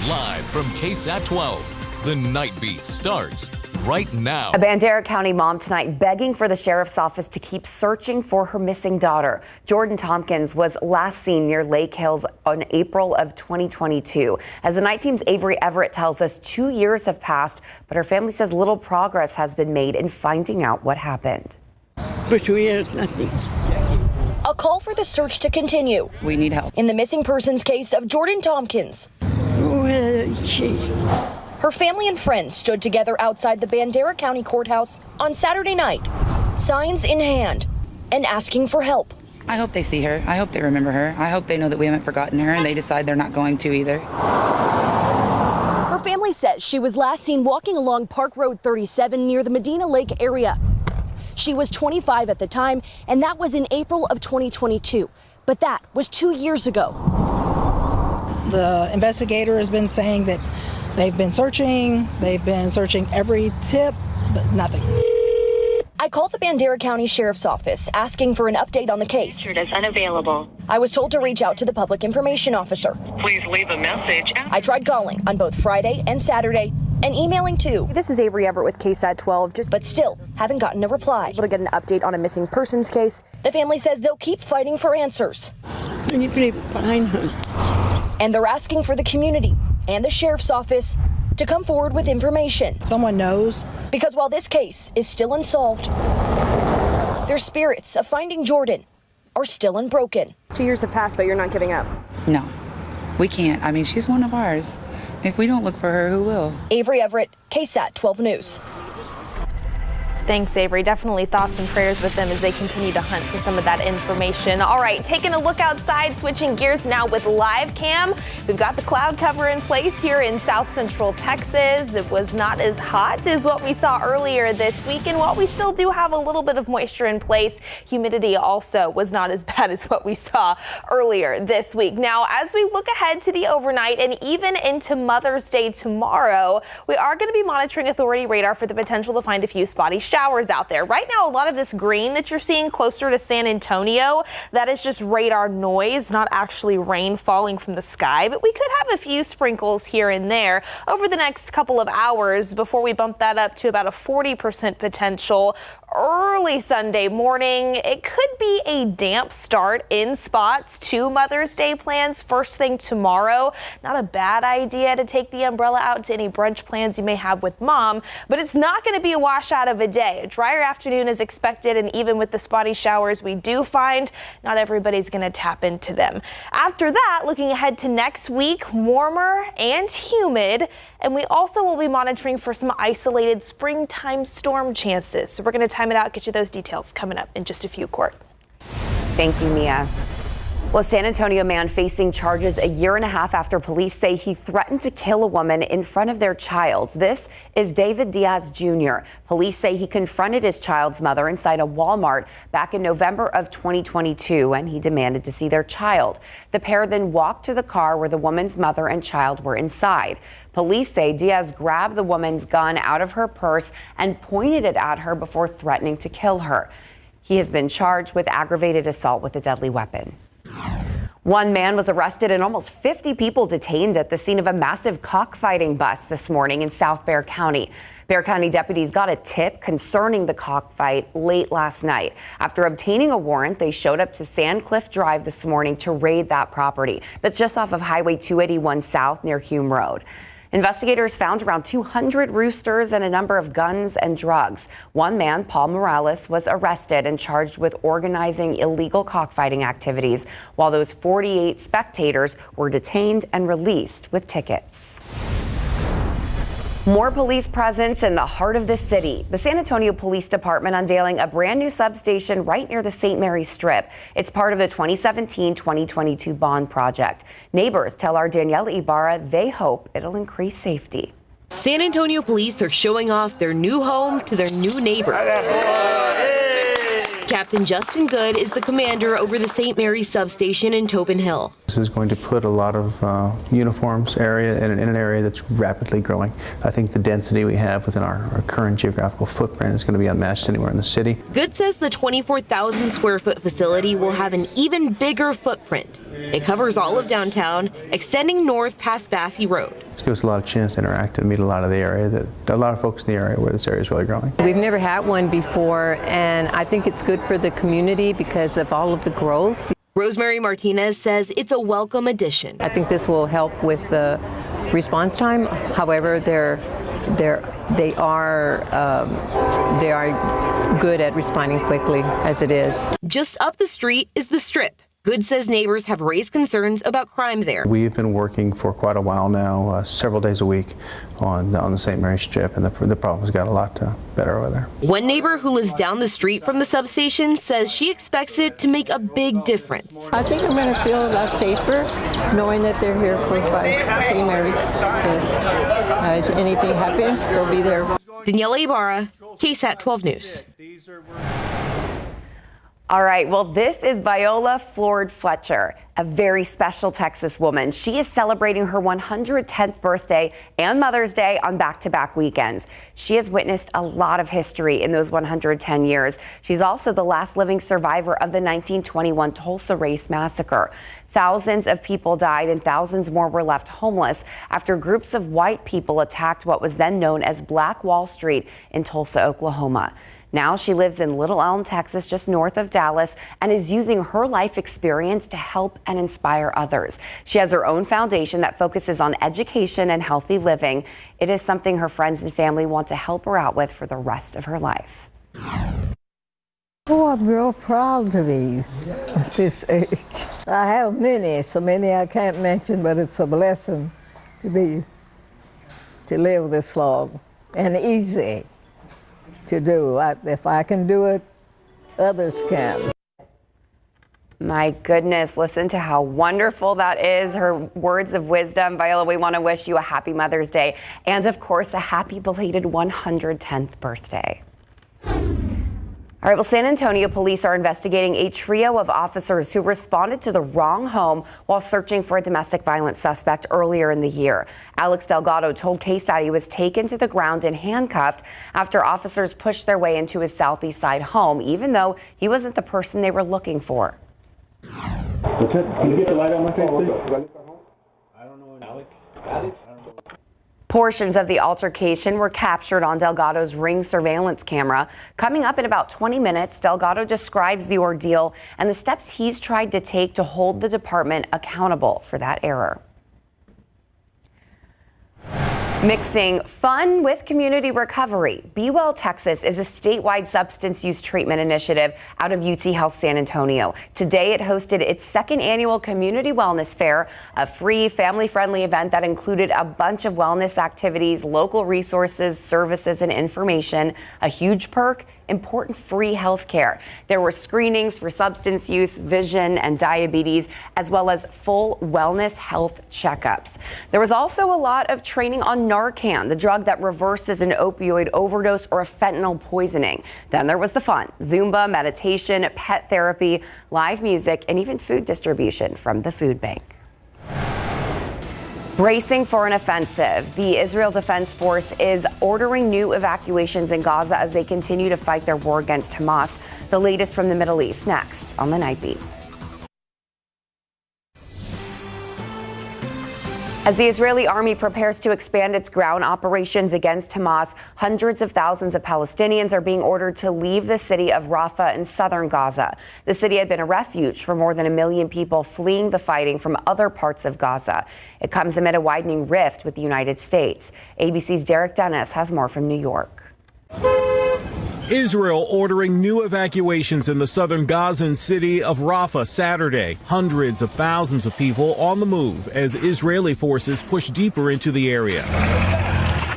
Live from KSAT 12, the Nightbeat starts right now. A Bandera County mom tonight begging for the sheriff's office to keep searching for her missing daughter. Jordan Tompkins was last seen near Lake Hills in April of 2022. As the night team's Avery Everett tells us, 2 years have passed, but her family says little progress has been made in finding out what happened. For 2 years, nothing. A call for the search to continue. We need help. In the missing persons case of Jordan Tompkins. Where is she? Her family and friends stood together outside the Bandera County Courthouse on Saturday night, signs in hand, and asking for help. I hope they see her. I hope they remember her. I hope they know that we haven't forgotten her and they decide they're not going to either. Her family says she was last seen walking along Park Road 37 near the Medina Lake area. She was 25 at the time, and that was in April of 2022. But that was 2 years ago. The investigator has been saying that they've been searching every tip, but nothing. I called the Bandera County Sheriff's Office asking for an update on the case. As unavailable. I was told to reach out to the public information officer. Please leave a message. I tried calling on both Friday and Saturday and emailing too. This is Avery Everett with KSAT 12, but still haven't gotten a reply. Able to get an update on a missing persons case. The family says they'll keep fighting for answers. I need to find her. And they're asking for the community and the sheriff's office to come forward with information. Someone knows. Because while this case is still unsolved, their spirits of finding Jordan are still unbroken. 2 years have passed, but you're not giving up. No, we can't. I mean, she's one of ours. If we don't look for her, who will? Avery Everett, KSAT 12 News. Thanks, Avery. Definitely thoughts and prayers with them as they continue to hunt for some of that information. All right, taking a look outside, switching gears now with live cam. We've got the cloud cover in place here in south central Texas. It was not as hot as what we saw earlier this week. And while we still do have a little bit of moisture in place, humidity also was not as bad as what we saw earlier this week. Now, as we look ahead to the overnight and even into Mother's Day tomorrow, we are going to be monitoring authority radar for the potential to find a few spotty showers out there. Right now, a lot of this green that you're seeing closer to San Antonio, that is just radar noise, not actually rain falling from the sky, but we could have a few sprinkles here and there over the next couple of hours before we bump that up to about a 40% potential early Sunday morning. It could be a damp start in spots to Mother's Day plans first thing tomorrow. Not a bad idea to take the umbrella out to any brunch plans you may have with mom, but it's not going to be a washout of a day. A drier afternoon is expected, and even with the spotty showers we do find, not everybody's going to tap into them. After that, looking ahead to next week, warmer and humid, and we also will be monitoring for some isolated springtime storm chances. So we're going to time it out, get you those details coming up in just a few, Court. Thank you, Mia. Well, a San Antonio man facing charges a year and a half after police say he threatened to kill a woman in front of their child. This is David Diaz Jr. Police say he confronted his child's mother inside a Walmart back in November of 2022, and he demanded to see their child. The pair then walked to the car where the woman's mother and child were inside. Police say Diaz grabbed the woman's gun out of her purse and pointed it at her before threatening to kill her. He has been charged with aggravated assault with a deadly weapon. One man was arrested and almost 50 people detained at the scene of a massive cockfighting bust this morning in South Bexar County. Bexar County deputies got a tip concerning the cockfight late last night. After obtaining a warrant, they showed up to Sandcliff Drive this morning to raid that property. That's just off of Highway 281 South near Hume Road. Investigators found around 200 roosters and a number of guns and drugs. One man, Paul Morales, was arrested and charged with organizing illegal cockfighting activities, while those 48 spectators were detained and released with tickets. More police presence in the heart of the city. The San Antonio Police Department unveiling a brand new substation right near the St. Mary's Strip. It's part of the 2017-2022 bond project. Neighbors tell our Danielle Ibarra they hope it'll increase safety. San Antonio police are showing off their new home to their new neighbor. Captain Justin Good is the commander over the St. Mary's substation in Tobin Hill. This is going to put a lot of uniforms area in an area that's rapidly growing. I think the density we have within our current geographical footprint is going to be unmatched anywhere in the city. Good says the 24,000 square foot facility will have an even bigger footprint. It covers all of downtown, extending north past Bassey Road. This gives us a lot of chance to interact and meet a lot of the area, a lot of folks in the area where this area is really growing. We've never had one before, and I think it's good for the community because of all of the growth. Rosemary Martinez says it's a welcome addition. I think this will help with the response time. However, they are good at responding quickly as it is. Just up the street is the Strip. Good says neighbors have raised concerns about crime there. We've been working for quite a while now, several days a week on the St. Mary's Strip, and the problem's got a lot better over there. One neighbor who lives down the street from the substation says she expects it to make a big difference. I think I'm going to feel a lot safer knowing that they're here close by St. Mary's. Because if anything happens, they'll be there. Danielle Ibarra, KSAT 12 News. All right, well, this is Viola Ford Fletcher, a very special Texas woman. She is celebrating her 110th birthday and Mother's Day on back-to-back weekends. She has witnessed a lot of history in those 110 years. She's also the last living survivor of the 1921 Tulsa Race Massacre. Thousands of people died and thousands more were left homeless after groups of white people attacked what was then known as Black Wall Street in Tulsa, Oklahoma. Now she lives in Little Elm, Texas, just north of Dallas, and is using her life experience to help and inspire others. She has her own foundation that focuses on education and healthy living. It is something her friends and family want to help her out with for the rest of her life. Oh, I'm real proud to be at this age. I have so many I can't mention, but it's a blessing to live this long and easy to do. If I can do it, others can. My goodness, listen to how wonderful that is. Her words of wisdom. Viola, we want to wish you a happy Mother's Day and, of course, a happy belated 110th birthday. All right, well, San Antonio police are investigating a trio of officers who responded to the wrong home while searching for a domestic violence suspect earlier in the year. Alex Delgado told KSAT he was taken to the ground and handcuffed after officers pushed their way into his southeast side home, even though he wasn't the person they were looking for. Can you get the light on my face, please? I don't know. Alex? Portions of the altercation were captured on Delgado's Ring surveillance camera. Coming up in about 20 minutes, Delgado describes the ordeal and the steps he's tried to take to hold the department accountable for that error. Mixing fun with community recovery. Be Well Texas is a statewide substance use treatment initiative out of UT Health San Antonio. Today it hosted its second annual Community Wellness Fair, a free, family-friendly event that included a bunch of wellness activities, local resources, services, and information. A huge perk, important free health care. There were screenings for substance use, vision, and diabetes, as well as full wellness health checkups. There was also a lot of training on Narcan, the drug that reverses an opioid overdose or a fentanyl poisoning. Then there was the fun: Zumba, meditation, pet therapy, live music, and even food distribution from the food bank. Bracing for an offensive, the Israel Defense Force is ordering new evacuations in Gaza as they continue to fight their war against Hamas. The latest from the Middle East next on the Nightbeat. As the Israeli army prepares to expand its ground operations against Hamas, hundreds of thousands of Palestinians are being ordered to leave the city of Rafah in southern Gaza. The city had been a refuge for more than 1 million people fleeing the fighting from other parts of Gaza. It comes amid a widening rift with the United States. ABC's Derek Dennis has more from New York. Israel ordering new evacuations in the southern Gazan city of Rafah Saturday. Hundreds of thousands of people on the move as Israeli forces push deeper into the area.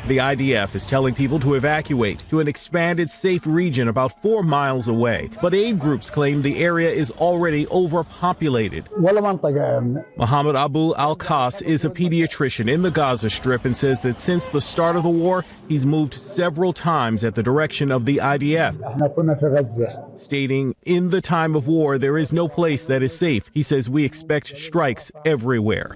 The IDF is telling people to evacuate to an expanded safe region about 4 miles away, but aid groups claim the area is already overpopulated. Mohammed Abu Al-Qas is a pediatrician in the Gaza Strip and says that since the start of the war, he's moved several times at the direction of the IDF, stating, "In the time of war, there is no place that is safe." He says, "We expect strikes everywhere."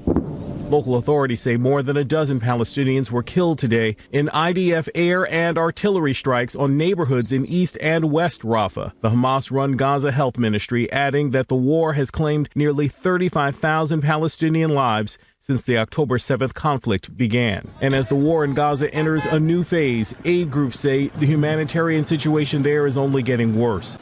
Local authorities say more than a dozen Palestinians were killed today in IDF air and artillery strikes on neighborhoods in East and West Rafah. The Hamas-run Gaza Health Ministry adding that the war has claimed nearly 35,000 Palestinian lives since the October 7th conflict began. And as the war in Gaza enters a new phase, aid groups say the humanitarian situation there is only getting worse.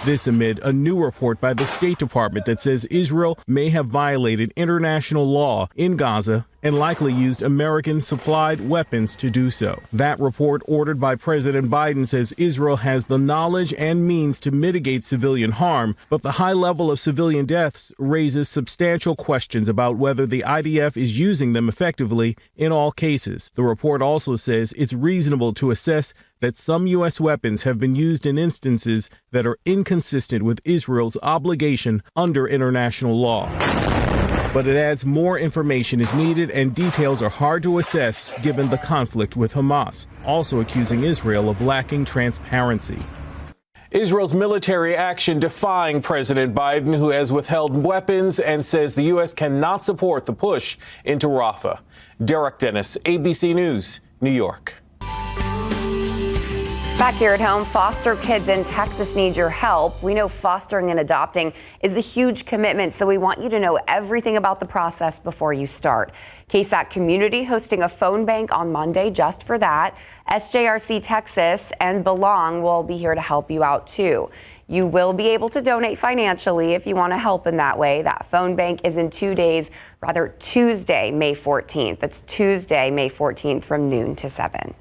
This amid a new report by the State Department that says Israel may have violated international law in Gaza and likely used American-supplied weapons to do so. That report, ordered by President Biden, says Israel has the knowledge and means to mitigate civilian harm, but the high level of civilian deaths raises substantial questions about whether the IDF is using them effectively in all cases. The report also says it's reasonable to assess that some U.S. weapons have been used in instances that are inconsistent with Israel's obligation under international law. But it adds more information is needed and details are hard to assess given the conflict with Hamas, also accusing Israel of lacking transparency. Israel's military action defying President Biden, who has withheld weapons and says the U.S. cannot support the push into Rafah. Derek Dennis, ABC News, New York. Back here at home, foster kids in Texas need your help. We know fostering and adopting is a huge commitment, so we want you to know everything about the process before you start. KSAT Community hosting a phone bank on Monday just for that. SJRC Texas and Belong will be here to help you out too. You will be able to donate financially if you want to help in that way. That phone bank is in 2 days, rather Tuesday, May 14th. That's Tuesday, May 14th from noon to 7.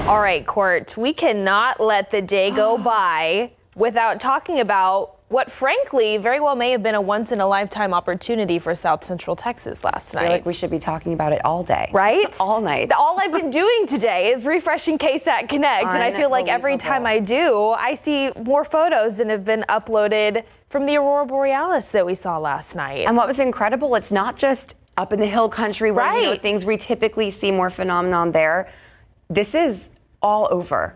All right, Court, we cannot let the day go by without talking about what, frankly, very well may have been a once-in-a-lifetime opportunity for South Central Texas last night. I feel like we should be talking about it all day. Right? All night. All I've been doing today is refreshing KSAT Connect, and I feel like every time I do, I see more photos than have been uploaded from the Aurora Borealis that we saw last night. And what was incredible, it's not just up in the hill country where you know things we typically see more phenomenon there. This is all over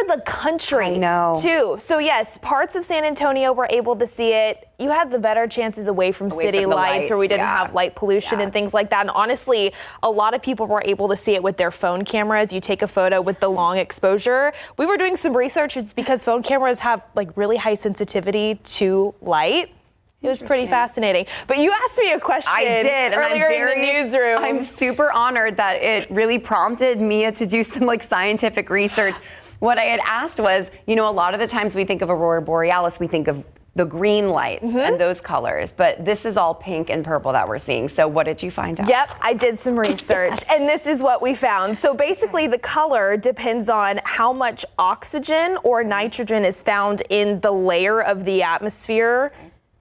the country. I know. Too. So yes, parts of San Antonio were able to see it. You had the better chances away from city lights where we didn't have light pollution and things like that. And honestly, a lot of people were able to see it with their phone cameras. You take a photo with the long exposure. We were doing some research. It's because phone cameras have like really high sensitivity to light. It was pretty fascinating. But you asked me a question earlier in the newsroom. I'm super honored that it really prompted Mia to do some scientific research. What I had asked was, a lot of the times we think of Aurora Borealis, we think of the green lights and those colors, but this is all pink and purple that we're seeing. So what did you find out? Yep, I did some research and this is what we found. So basically the color depends on how much oxygen or nitrogen is found in the layer of the atmosphere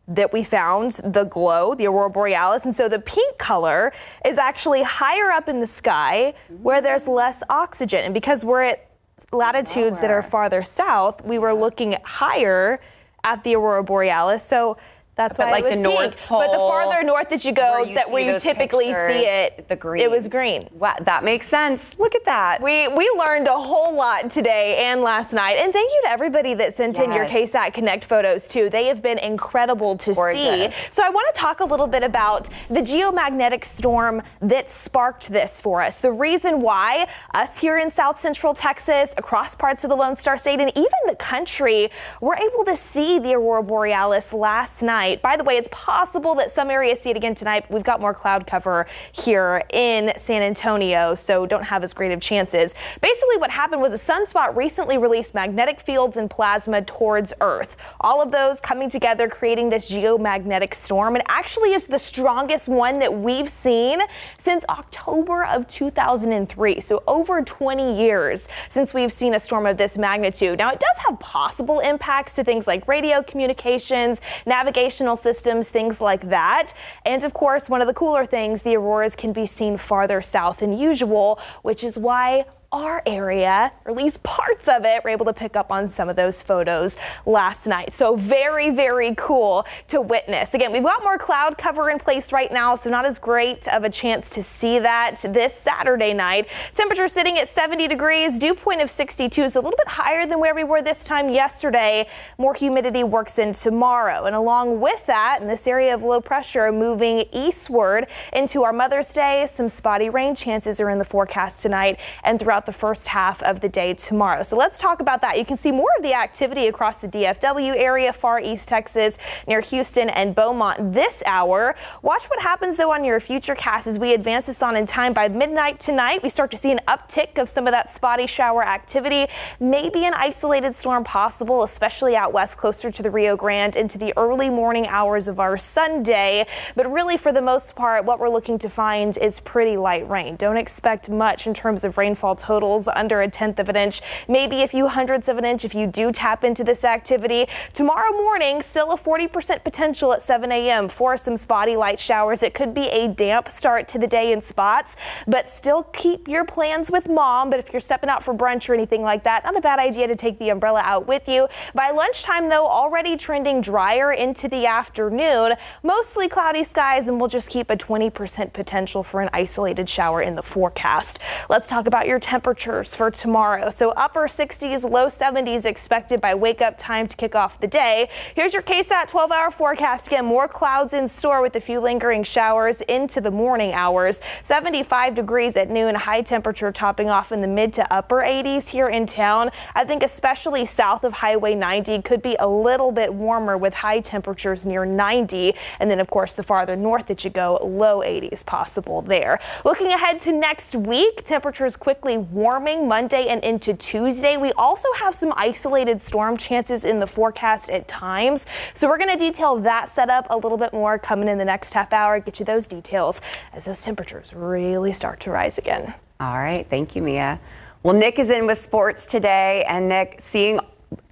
that we found the glow, the Aurora Borealis. And so the pink color is actually higher up in the sky where there's less oxygen. And because we're at latitudes that are farther south, we were looking higher at the Aurora Borealis. So that's why it was pink. But the farther north that you go, where you typically see it, it was green. Wow, that makes sense. Look at that. We learned a whole lot today and last night. And thank you to everybody that sent in your KSAT Connect photos too. They have been incredible to see. So I want to talk a little bit about the geomagnetic storm that sparked this for us. The reason why us here in South Central Texas, across parts of the Lone Star State, and even the country, were able to see the Aurora Borealis last night. By the way, it's possible that some areas see it again tonight, but we've got more cloud cover here in San Antonio, so don't have as great of chances. Basically, what happened was a sunspot recently released magnetic fields and plasma towards Earth. All of those coming together, creating this geomagnetic storm. It actually is the strongest one that we've seen since October of 2003. So over 20 years since we've seen a storm of this magnitude. Now, it does have possible impacts to things like radio communications, navigation, additional systems, things like that. And of course, one of the cooler things, the auroras can be seen farther south than usual, which is why our area, or at least parts of it, were able to pick up on some of those photos last night. So very, very cool to witness. Again, we've got more cloud cover in place right now, so not as great of a chance to see that this Saturday night. Temperature sitting at 70 degrees, dew point of 62, so a little bit higher than where we were this time yesterday. More humidity works in tomorrow. And along with that, in this area of low pressure moving eastward into our Mother's Day, some spotty rain chances are in the forecast tonight and throughout the first half of the day tomorrow. So let's talk about that. You can see more of the activity across the DFW area, far east Texas, near Houston and Beaumont this hour. Watch what happens though on your futurecast as we advance this on in time. By midnight tonight, we start to see an uptick of some of that spotty shower activity. Maybe an isolated storm possible, especially out west closer to the Rio Grande into the early morning hours of our Sunday. But really, for the most part, what we're looking to find is pretty light rain. Don't expect much in terms of rainfall totals, under a tenth of an inch, maybe a few hundredths of an inch if you do tap into this activity. Tomorrow morning, still a 40% potential at 7 a.m. for some spotty light showers. It could be a damp start to the day in spots, but still keep your plans with mom. But if you're stepping out for brunch or anything like that, not a bad idea to take the umbrella out with you. By lunchtime, though, already trending drier into the afternoon. Mostly cloudy skies, and we'll just keep a 20% potential for an isolated shower in the forecast. Let's talk about your temperatures for tomorrow. So upper 60s, low 70s expected by wake up time to kick off the day. Here's your KSAT 12-hour forecast. Again, more clouds in store with a few lingering showers into the morning hours. 75 degrees at noon, high temperature topping off in the mid to upper 80s here in town. I think especially south of Highway 90 could be a little bit warmer with high temperatures near 90. And then, of course, the farther north that you go, low 80s possible there. Looking ahead to next week, temperatures quickly warming Monday and into Tuesday. We also have some isolated storm chances in the forecast at times. So we're going to detail that setup a little bit more coming in the next half hour. Get you those details as those temperatures really start to rise again. All right. Thank you, Mia. Well, Nick is in with sports today. And Nick, seeing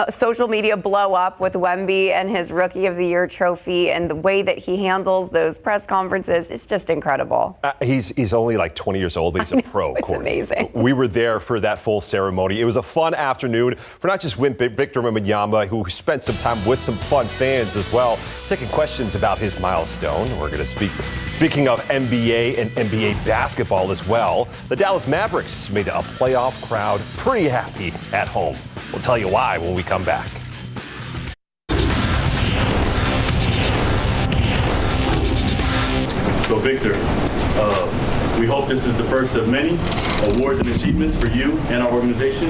social media blow up with Wemby and his Rookie of the Year trophy and the way that he handles those press conferences, it's just incredible. He's only like 20 years old, but he's a pro. It's amazing. We were there for that full ceremony. It was a fun afternoon for not just Victor Wembanyama, who spent some time with some fun fans as well, taking questions about his milestone. We're going to speaking of NBA and NBA basketball as well. The Dallas Mavericks made a playoff crowd pretty happy at home. We'll tell you why when we come back. So Victor, we hope this is the first of many awards and achievements for you and our organization.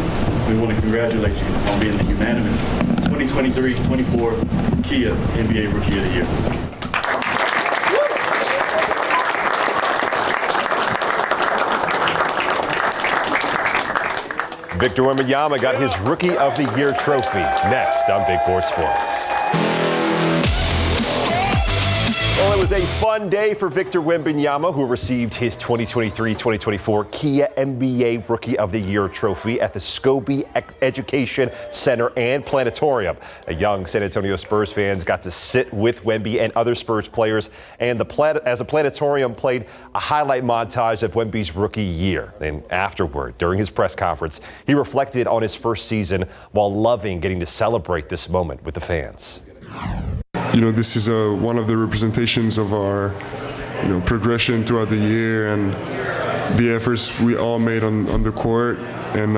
We want to congratulate you on being the unanimous 2023-24 Kia NBA Rookie of the Year. Victor Wembanyama got his Rookie of the Year trophy. Next on Big Board Sports. Well, it was a fun day for Victor Wembanyama, who received his 2023-2024 Kia NBA Rookie of the Year trophy at the Scobie Education Center and Planetarium. A young San Antonio Spurs fans got to sit with Wemby and other Spurs players, and as the Planetarium played a highlight montage of Wemby's rookie year. And afterward, during his press conference, he reflected on his first season while loving getting to celebrate this moment with the fans. You know, this is one of the representations of our, progression throughout the year and the efforts we all made on the court. And,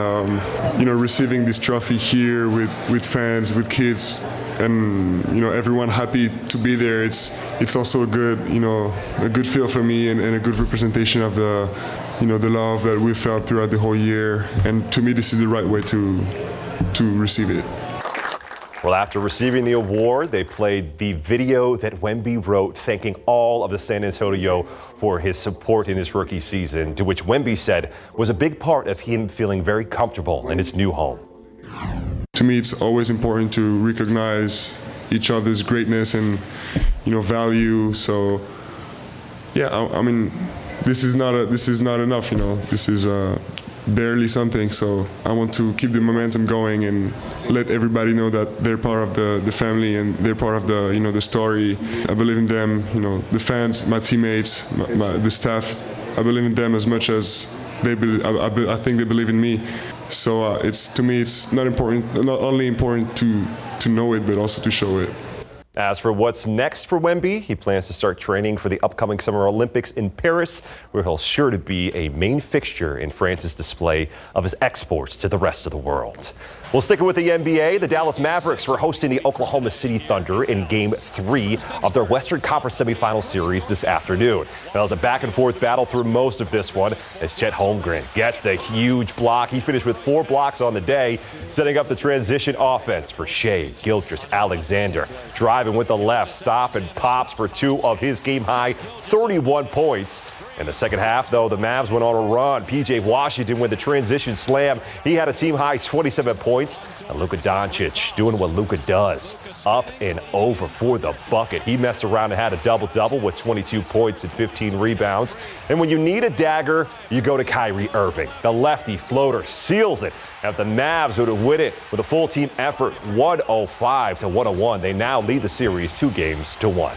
receiving this trophy here with fans, with kids, and, everyone happy to be there. It's also a good feel for me and a good representation of the love that we felt throughout the whole year. And to me, this is the right way to receive it. Well, after receiving the award, they played the video that Wemby wrote thanking all of the San Antonio for his support in his rookie season, to which Wemby said was a big part of him feeling very comfortable in his new home. To me, it's always important to recognize each other's greatness and, value. So, yeah, I mean, this is not enough. This is barely something. So I want to keep the momentum going and let everybody know that they're part of the family and they're part of the, the story. I believe in them, the fans, my teammates, the staff. I believe in them as much as they believe, I think they believe in me. So to me, it's not only important to know it, but also to show it. As for what's next for Wemby, he plans to start training for the upcoming Summer Olympics in Paris, where he'll sure to be a main fixture in France's display of his exports to the rest of the world. Well, sticking with the NBA, the Dallas Mavericks were hosting the Oklahoma City Thunder in Game 3 of their Western Conference semifinal series this afternoon. Now, it was a back-and-forth battle through most of this one as Chet Holmgren gets the huge block. He finished with 4 blocks on the day, setting up the transition offense for Shai Gilgeous-Alexander. Driving with the left, stop and pops for 2 of his game-high 31 points. In the second half, though, the Mavs went on a run. P.J. Washington with the transition slam. He had a team-high 27 points. And Luka Doncic doing what Luka does, up and over for the bucket. He messed around and had a double-double with 22 points and 15 rebounds. And when you need a dagger, you go to Kyrie Irving. The lefty floater seals it. Now, the Mavs would win it with a full team effort, 105-101. They now lead the series 2-1.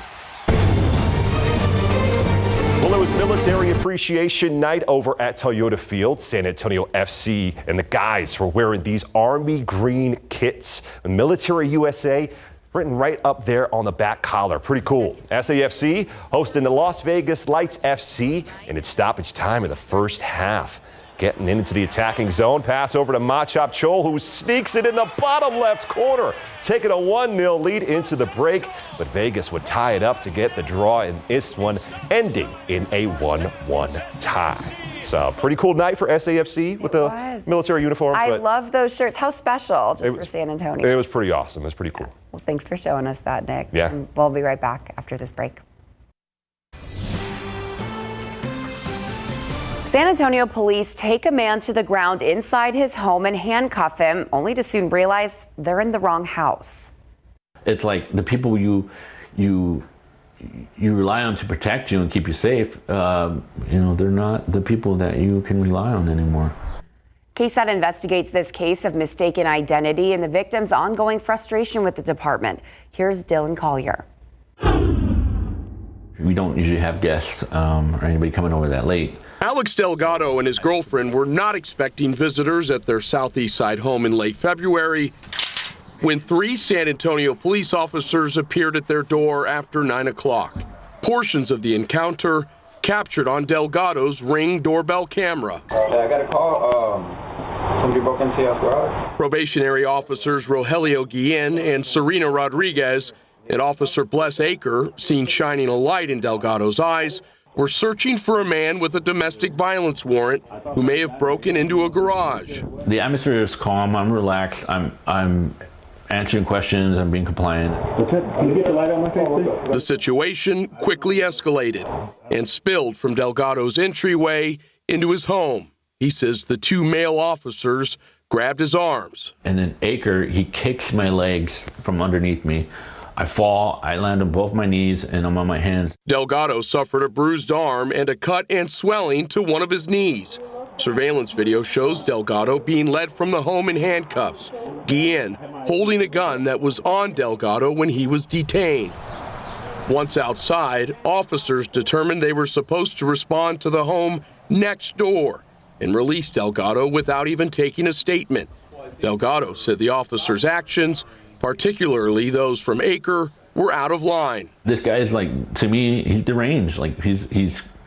Well, it was Military Appreciation Night over at Toyota Field. San Antonio FC and the guys were wearing these Army green kits. Military USA written right up there on the back collar. Pretty cool. SAFC hosting the Las Vegas Lights FC in its stoppage time in the first half. Getting into the attacking zone, pass over to Machop Chol, who sneaks it in the bottom left corner, taking a 1-0 lead into the break. But Vegas would tie it up to get the draw in this one, ending in a 1-1 tie. So pretty cool night for SAFC with the military uniforms. I love those shirts. How special just for San Antonio. It was pretty awesome. It was pretty cool. Yeah. Well, thanks for showing us that, Nick. Yeah. And we'll be right back after this break. San Antonio police take a man to the ground inside his home and handcuff him, only to soon realize they're in the wrong house. It's like the people you rely on to protect you and keep you safe, they're not the people that you can rely on anymore. KSAT investigates this case of mistaken identity and the victim's ongoing frustration with the department. Here's Dylan Collier. We don't usually have guests or anybody coming over that late. Alex Delgado and his girlfriend were not expecting visitors at their Southeast Side home in late February when 3 San Antonio police officers appeared at their door after 9 o'clock. Portions of the encounter captured on Delgado's Ring doorbell camera. I got a call. Somebody broke into your garage. Probationary officers Rogelio Guillen and Serena Rodriguez and Officer Bless Aker, seen shining a light in Delgado's eyes, were searching for a man with a domestic violence warrant who may have broken into a garage. The atmosphere is calm. I'm relaxed. I'm answering questions. I'm being compliant. Can you get the light on my face, please? The situation quickly escalated and spilled from Delgado's entryway into his home. He says the 2 male officers grabbed his arms. And then Aker, he kicks my legs from underneath me. I fall, I land on both my knees, and I'm on my hands. Delgado suffered a bruised arm and a cut and swelling to one of his knees. Surveillance video shows Delgado being led from the home in handcuffs, Guillen holding a gun that was on Delgado when he was detained. Once outside, officers determined they were supposed to respond to the home next door and release Delgado without even taking a statement. Delgado said the officers' actions, particularly those from Aker, were out of line. This guy is to me, he's deranged.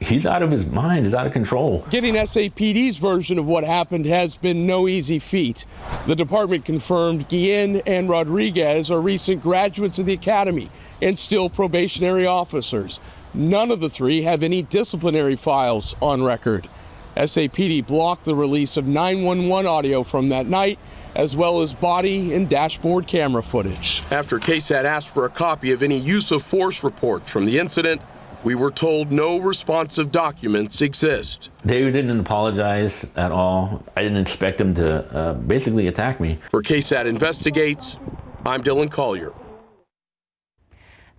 He's out of his mind. He's out of control. Getting SAPD's version of what happened has been no easy feat. The department confirmed Guillen and Rodriguez are recent graduates of the academy and still probationary officers. None of the 3 have any disciplinary files on record. SAPD blocked the release of 911 audio from that night, as well as body and dashboard camera footage. After KSAT asked for a copy of any use of force reports from the incident, we were told no responsive documents exist. They didn't apologize at all. I didn't expect them to basically attack me. For KSAT Investigates, I'm Dylan Collier.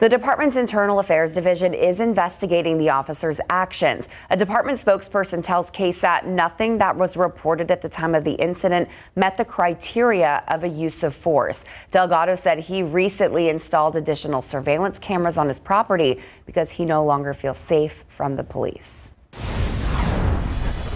The department's Internal Affairs Division is investigating the officer's actions. A department spokesperson tells KSAT nothing that was reported at the time of the incident met the criteria of a use of force. Delgado said he recently installed additional surveillance cameras on his property because he no longer feels safe from the police.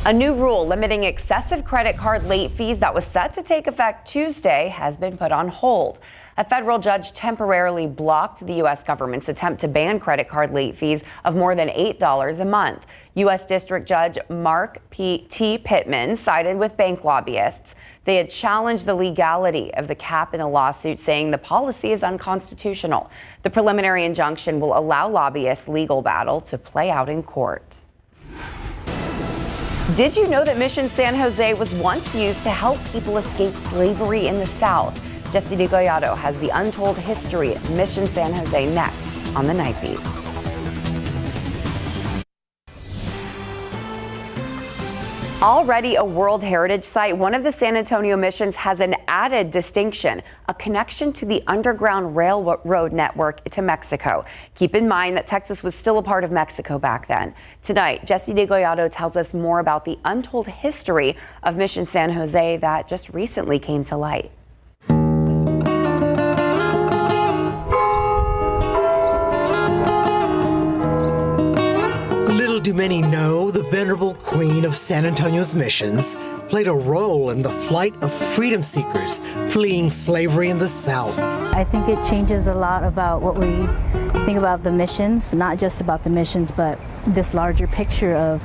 A new rule limiting excessive credit card late fees that was set to take effect Tuesday has been put on hold. A federal judge temporarily blocked the U.S. government's attempt to ban credit card late fees of more than $8 a month. U.S. District Judge Mark T. Pittman sided with bank lobbyists. They had challenged the legality of the cap in a lawsuit, saying the policy is unconstitutional. The preliminary injunction will allow lobbyists' legal battle to play out in court. Did you know that Mission San Jose was once used to help people escape slavery in the South? Jesse DeGollado has the untold history of Mission San Jose next on the Nightbeat. Already a World Heritage Site, one of the San Antonio missions has an added distinction, a connection to the Underground Railroad network to Mexico. Keep in mind that Texas was still a part of Mexico back then. Tonight, Jesse DeGollado tells us more about the untold history of Mission San Jose that just recently came to light. Little do many know, the venerable Queen of San Antonio's missions played a role in the flight of freedom seekers fleeing slavery in the South. I think it changes a lot about what we think about the missions, not just about the missions, but this larger picture of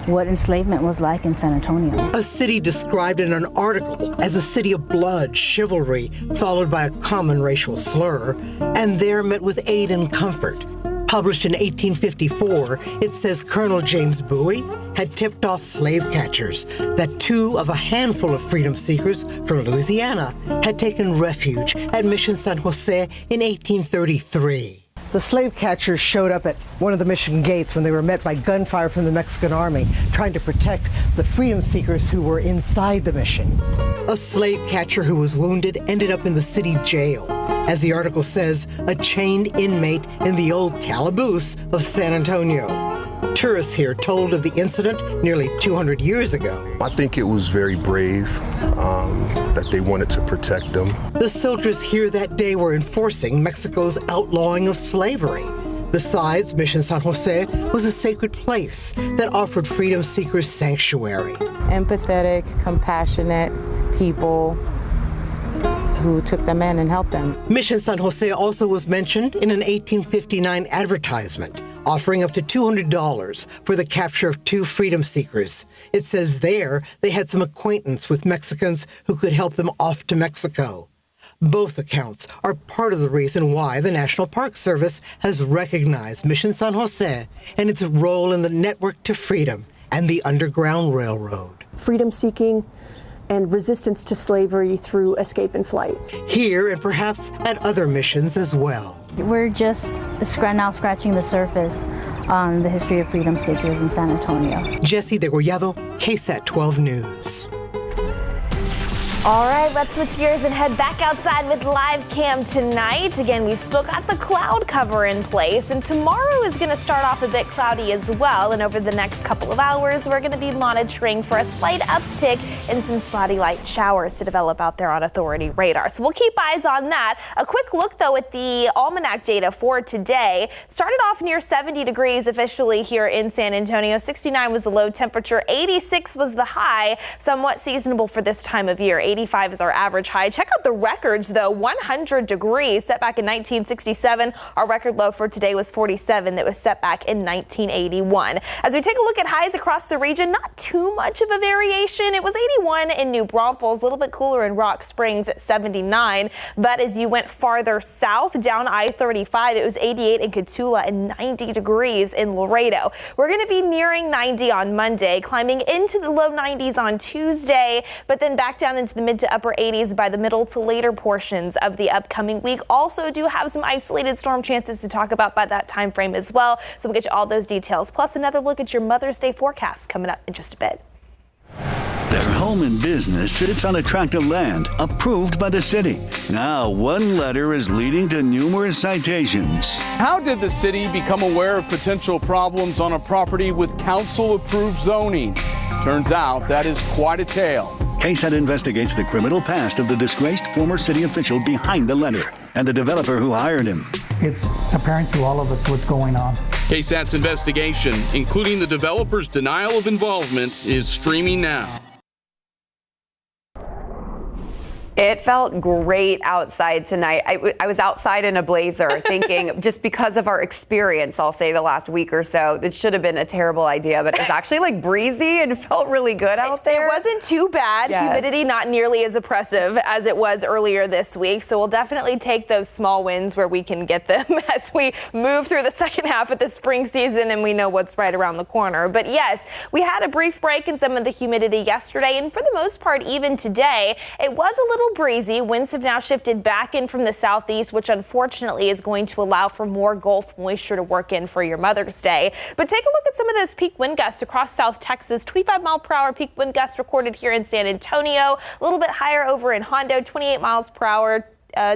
what enslavement was like in San Antonio. A city described in an article as a city of blood, chivalry, followed by a common racial slur, and there met with aid and comfort. Published in 1854, it says Colonel James Bowie had tipped off slave catchers that two of a handful of freedom seekers from Louisiana had taken refuge at Mission San Jose in 1833. The slave catchers showed up at one of the mission gates when they were met by gunfire from the Mexican army, trying to protect the freedom seekers who were inside the mission. A slave catcher who was wounded ended up in the city jail. As the article says, a chained inmate in the old calaboose of San Antonio. Tourists here told of the incident nearly 200 years ago. I think it was very brave that they wanted to protect them. The soldiers here that day were enforcing Mexico's outlawing of slavery. Besides, Mission San Jose was a sacred place that offered freedom seekers sanctuary. Empathetic, compassionate people who took them in and helped them. Mission San Jose also was mentioned in an 1859 advertisement, offering up to $200 for the capture of two freedom seekers. It says there they had some acquaintance with Mexicans who could help them off to Mexico. Both accounts are part of the reason why the National Park Service has recognized Mission San Jose and its role in the network to freedom and the Underground Railroad. Freedom seeking and resistance to slavery through escape and flight. Here and perhaps at other missions as well. We're just now scratching the surface on the history of freedom seekers in San Antonio. Jesse DeGollado, KSAT 12 News. All right, let's switch gears and head back outside with live cam tonight. Again, we've still got the cloud cover in place, and tomorrow is going to start off a bit cloudy as well. And over the next couple of hours, we're going to be monitoring for a slight uptick in some spotty light showers to develop out there on Authority radar. So we'll keep eyes on that. A quick look, though, at the almanac data for today. Started off near 70 degrees officially here in San Antonio. 69 was the low temperature. 86 was the high, somewhat seasonable for this time of year. 85 is our average high. Check out the records, though. 100 degrees set back in 1967. Our record low for today was 47 that was set back in 1981. As we take a look at highs across the region, not too much of a variation. It was 81 in New Braunfels, a little bit cooler in Rock Springs at 79. But as you went farther south down I-35, it was 88 in Cotulla and 90 degrees in Laredo. We're going to be nearing 90 on Monday, climbing into the low 90s on Tuesday, but then back down into the mid to upper 80s by the middle to later portions of the upcoming week. Also do have some isolated storm chances to talk about by that time frame as well. So we'll get you all those details, plus another look at your Mother's Day forecast coming up in just a bit. There home and business sits on a tract of land approved by the city. Now, one letter is leading to numerous citations. How did the city become aware of potential problems on a property with council-approved zoning? Turns out that is quite a tale. KSAT investigates the criminal past of the disgraced former city official behind the letter and the developer who hired him. It's apparent to all of us what's going on. KSAT's investigation, including the developer's denial of involvement, is streaming now. It felt great outside tonight. I was outside in a blazer thinking, just because of our experience, I'll say the last week or so, it should have been a terrible idea, but it's actually like breezy and felt really good out there. It wasn't too bad. Yes. Humidity not nearly as oppressive as it was earlier this week. So we'll definitely take those small wins where we can get them as we move through the second half of the spring season and we know what's right around the corner. But yes, we had a brief break in some of the humidity yesterday, and for the most part, even today, it was a little breezy. Winds have now shifted back in from the southeast, which unfortunately is going to allow for more Gulf moisture to work in for your Mother's Day. But take a look at some of those peak wind gusts across South Texas. 25-mile-per-hour peak wind gusts recorded here in San Antonio, a little bit higher over in Hondo, 28 miles per hour.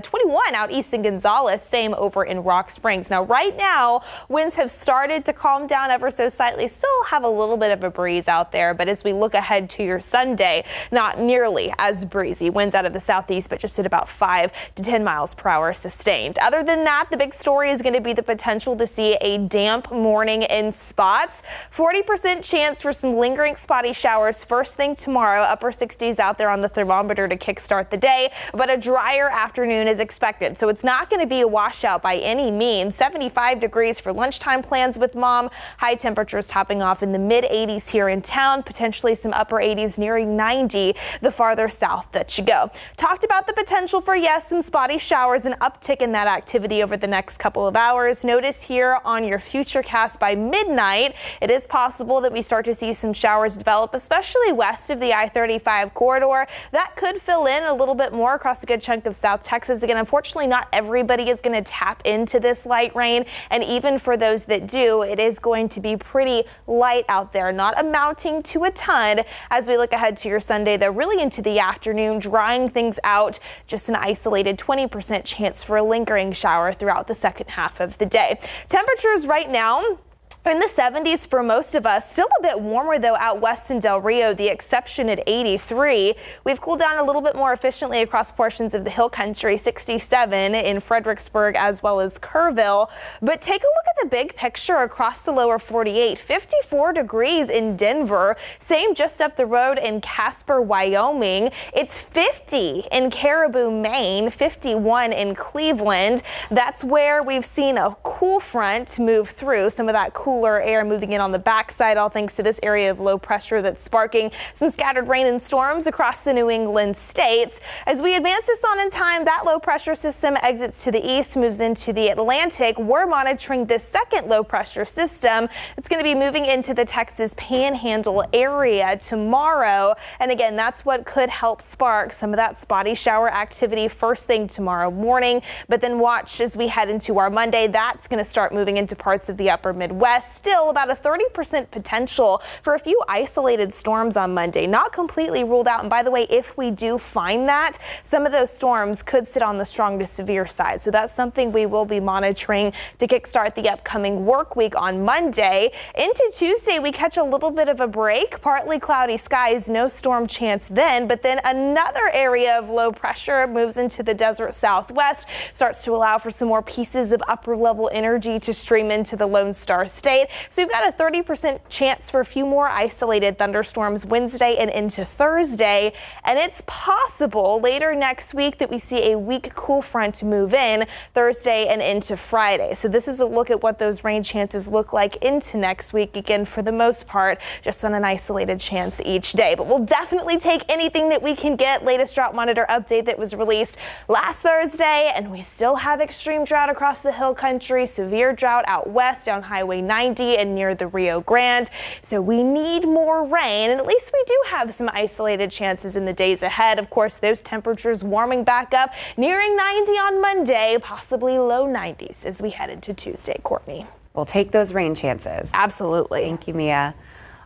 21 out east in Gonzales, same over in Rock Springs. Now, right now, winds have started to calm down ever so slightly. Still have a little bit of a breeze out there, but as we look ahead to your Sunday, not nearly as breezy. Winds out of the southeast, but just at about 5 to 10 miles per hour sustained. Other than that, the big story is going to be the potential to see a damp morning in spots. 40% chance for some lingering spotty showers first thing tomorrow. Upper 60s out there on the thermometer to kickstart the day, but a drier afternoon is expected. So it's not going to be a washout by any means. 75 degrees for lunchtime plans with Mom. High temperatures topping off in the mid 80s here in town, potentially some upper 80s nearing 90 the farther south that you go. Talked about the potential for, yes, some spotty showers and uptick in that activity over the next couple of hours. Notice here on your futurecast by midnight, it is possible that we start to see some showers develop, especially west of the I-35 corridor. That could fill in a little bit more across a good chunk of South Texas. Again, unfortunately, not everybody is going to tap into this light rain. And even for those that do, it is going to be pretty light out there, not amounting to a ton. As we look ahead to your Sunday, though, really into the afternoon, drying things out, just an isolated 20% chance for a lingering shower throughout the second half of the day. Temperatures right now in the 70s for most of us. Still a bit warmer, though, out west in Del Rio, the exception at 83. We've cooled down a little bit more efficiently across portions of the hill country, 67 in Fredericksburg as well as Kerrville. But take a look at the big picture across the lower 48. 54 degrees in Denver. Same just up the road in Casper, Wyoming. It's 50 in Caribou, Maine. 51 in Cleveland. That's where we've seen a cool front move through. Some of that cooler air moving in on the backside, all thanks to this area of low pressure that's sparking some scattered rain and storms across the New England states. As we advance this on in time, that low pressure system exits to the east, moves into the Atlantic. We're monitoring this second low pressure system. It's going to be moving into the Texas Panhandle area tomorrow. And again, that's what could help spark some of that spotty shower activity first thing tomorrow morning. But then watch as we head into our Monday, that's going to start moving into parts of the upper Midwest. Still about a 30% potential for a few isolated storms on Monday. Not completely ruled out. And by the way, if we do find that, some of those storms could sit on the strong to severe side. So that's something we will be monitoring to kickstart the upcoming work week on Monday. Into Tuesday, we catch a little bit of a break. Partly cloudy skies, no storm chance then. But then another area of low pressure moves into the desert southwest, starts to allow for some more pieces of upper level energy to stream into the Lone Star State. So we've got a 30% chance for a few more isolated thunderstorms Wednesday and into Thursday. And it's possible later next week that we see a weak cool front move in Thursday and into Friday. So this is a look at what those rain chances look like into next week. Again, for the most part, just on an isolated chance each day. But we'll definitely take anything that we can get. Latest drought monitor update that was released last Thursday. And we still have extreme drought across the hill country. Severe drought out west down Highway 90 and near the Rio Grande. So we need more rain, and at least we do have some isolated chances in the days ahead. Of course, those temperatures warming back up, nearing 90 on Monday, possibly low 90s as we head into Tuesday. Courtney. We'll take those rain chances. Absolutely. Thank you, Mia.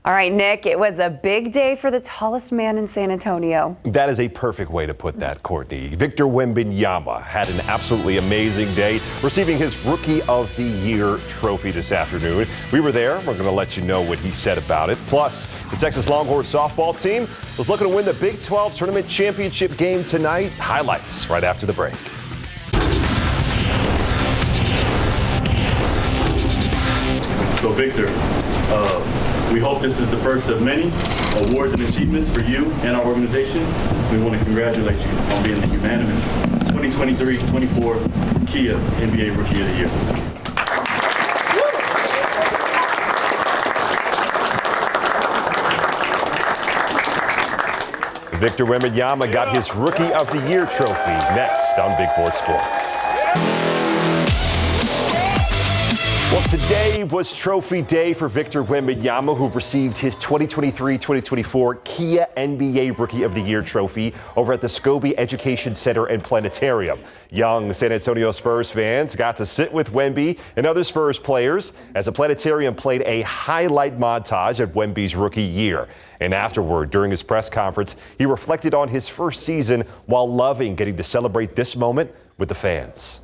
All right, Nick, it was a big day for the tallest man in San Antonio. That is a perfect way to put that, Courtney. Victor Wembanyama had an absolutely amazing day, receiving his Rookie of the Year trophy this afternoon. We were there. We're going to let you know what he said about it. Plus, the Texas Longhorns softball team was looking to win the Big 12 tournament championship game tonight. Highlights right after the break. So, Victor, we hope this is the first of many awards and achievements for you and our organization. We want to congratulate you on being the unanimous 2023-24 Kia NBA Rookie of the Year. Victor Wembanyama got his Rookie of the Year trophy next on Big Board Sports. Well, today was trophy day for Victor Wembanyama, who received his 2023-2024 Kia NBA Rookie of the Year trophy over at the Scobie Education Center and Planetarium. Young San Antonio Spurs fans got to sit with Wemby and other Spurs players as the Planetarium played a highlight montage of Wemby's rookie year. And afterward, during his press conference, he reflected on his first season while loving getting to celebrate this moment with the fans.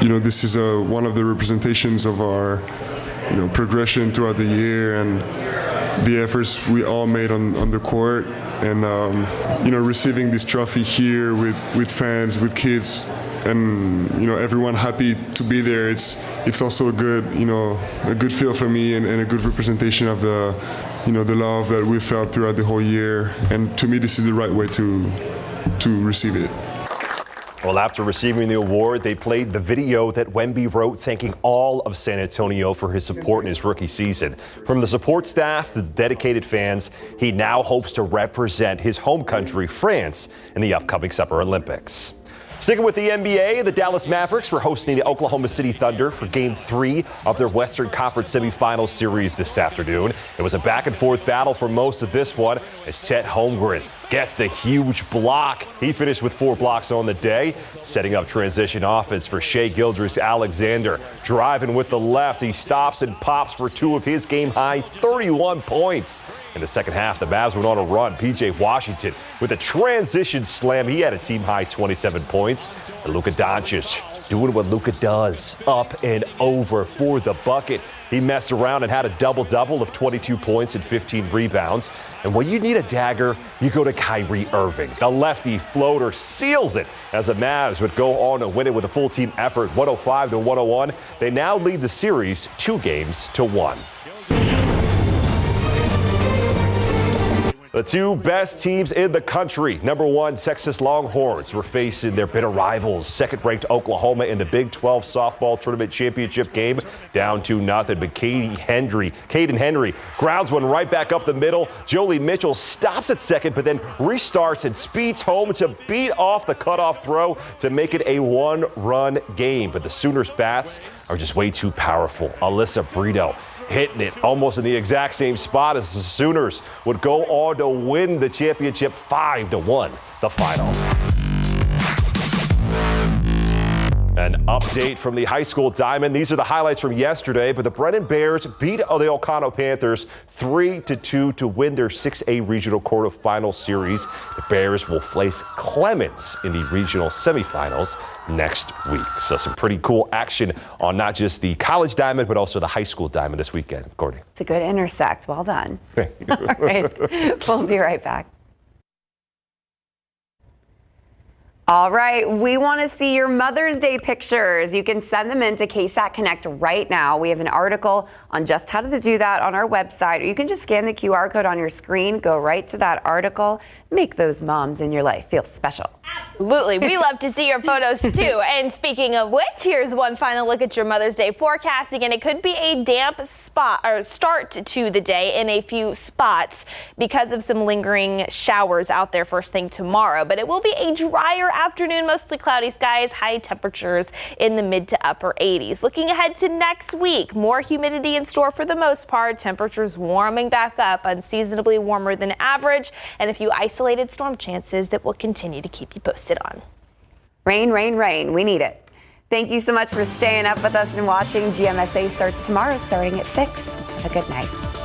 You know, this is one of the representations of our, progression throughout the year and the efforts we all made on the court. And, receiving this trophy here with fans, with kids, and, everyone happy to be there. It's also a good feel for me and a good representation of the love that we felt throughout the whole year. And to me, this is the right way to receive it. Well, after receiving the award, they played the video that Wemby wrote thanking all of San Antonio for his support in his rookie season. From the support staff to the dedicated fans, he now hopes to represent his home country, France, in the upcoming Summer Olympics. Sticking with the NBA, the Dallas Mavericks were hosting the Oklahoma City Thunder for Game 3 of their Western Conference semifinal series this afternoon. It was a back-and-forth battle for most of this one as Chet Holmgren gets the huge block. He finished with 4 blocks on the day, setting up transition offense for Shai Gilgeous-Alexander. Driving with the left, he stops and pops for 2 of his game-high 31 points. In the second half, the Mavs went on a run. P.J. Washington with a transition slam. He had a team-high 27 points. And Luka Doncic doing what Luka does, up and over for the bucket. He messed around and had a double-double of 22 points and 15 rebounds. And when you need a dagger, you go to Kyrie Irving. The lefty floater seals it as the Mavs would go on to win it with a full team effort, 105-101. They now lead the series 2-1. The 2 best teams in the country. Number 1, Texas Longhorns were facing their bitter rivals, second-ranked Oklahoma in the Big 12 softball tournament championship game, down 2-0. But Caden Henry grounds one right back up the middle. Jolie Mitchell stops at second, but then restarts and speeds home to beat off the cutoff throw to make it a 1-run game. But the Sooners' bats are just way too powerful. Alyssa Brito hitting it almost in the exact same spot as the Sooners would go on to win the championship 5-1, the final. An update from the high school diamond. These are the highlights from yesterday, but the Brennan Bears beat the Elcano Panthers 3-2 to win their 6A regional quarterfinal series. The Bears will face Clements in the regional semifinals next week. So some pretty cool action on not just the college diamond, but also the high school diamond this weekend. Courtney. It's a good intersect. Well done. All right. We'll be right back. All right, we want to see your Mother's Day pictures. You can send them in to KSAT Connect right now. We have an article on just how to do that on our website. Or you can just scan the QR code on your screen, go right to that article, make those moms in your life feel special. Absolutely. We love to see your photos too. And speaking of which, here's one final look at your Mother's Day forecast. Again, it could be a damp start to the day in a few spots because of some lingering showers out there first thing tomorrow. But it will be a drier afternoon, mostly cloudy skies, high temperatures in the mid to upper 80s. Looking ahead to next week, more humidity in store for the most part. Temperatures warming back up, unseasonably warmer than average, and a few isolated storm chances that will continue to keep you posted on. Rain, rain, rain. We need it. Thank you so much for staying up with us and watching. GMSA starts tomorrow starting at 6. Have a good night.